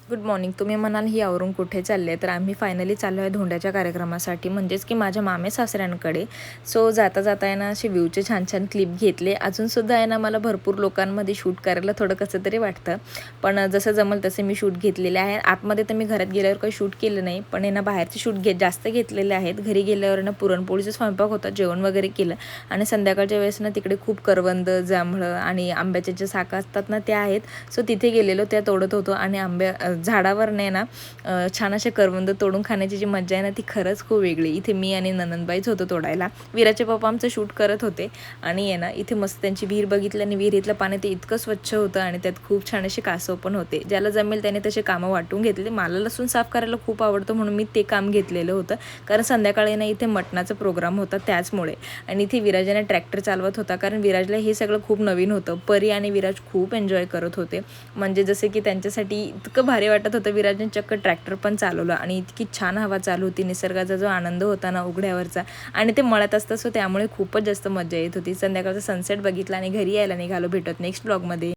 Good morning. तुम्ही म्हणाल ही आवरून कुठे चालले, तर आम्ही फायनली चाललो आहे धोंड्याच्या कार्यक्रमासाठी, म्हणजेच की माझ्या मामे सासऱ्यांकडे. सो जाता जाता आहे ना असे व्ह्यूचे छान छान क्लिप घेतले. अजूनसुद्धा आहे ना मला भरपूर लोकांमध्ये शूट करायला थोडं कसं तरी वाटतं, पण जसं जमल तसे मी शूट घेतलेले आहे. आतमध्ये तर मी घरात गेल्यावर काही शूट केलं नाही, पण आहे ना बाहेरचे शूट जास्त घेतलेले आहेत. घरी गेल्यावर ना पुरणपोळीचा स्वयंपाक होता, जेवण वगैरे केलं आणि संध्याकाळच्या वेळेस ना तिकडे खूप करवंद, जांभळं आणि आंब्याच्या ज्या साका असतात ना त्या आहेत. सो तिथे गेलेलो, त्या तोडत होतो आणि झाडावर नाही ना छान असे करवंद तोडून खाण्याची जी मजा आहे ना ती खरंच खूप वेगळी. इथे मी आणि ननंदबाईच होतो तोडायला. विराचे पप्पा आमचं शूट करत होते आणि आहे ना इथे मस्त त्यांची विहीर बघितली आणि विहिरीतलं पाणी ते इतकं स्वच्छ होतं आणि त्यात खूप छान असे कासव पण होते. ज्याला जमेल त्याने तसे कामं वाटून घेतले. मला लसूण साफ करायला खूप आवडतं म्हणून मी ते काम घेतलेलं होतं, कारण संध्याकाळी ना इथे मटणाचा प्रोग्राम होता त्याचमुळे. आणि इथे विराजाने ट्रॅक्टर चालवत होता, कारण विराजला हे सगळं खूप नवीन होतं. परी आणि विराज खूप एन्जॉय करत होते, म्हणजे जसे की त्यांच्यासाठी इतकं भारी वाटत होतं. विराजने चक्क ट्रॅक्टर पण चालवलं आणि इतकी छान हवा चालू होती. निसर्गाचा जो आनंद होता ना उघड्यावरचा, आणि ते मळत असतं, सो त्यामुळे खूपच जास्त मजा येत होती. संध्याकाळचा सनसेट बघितला आणि घरी यायला निघालो. भेटत नेक्स्ट ब्लॉगमध्ये.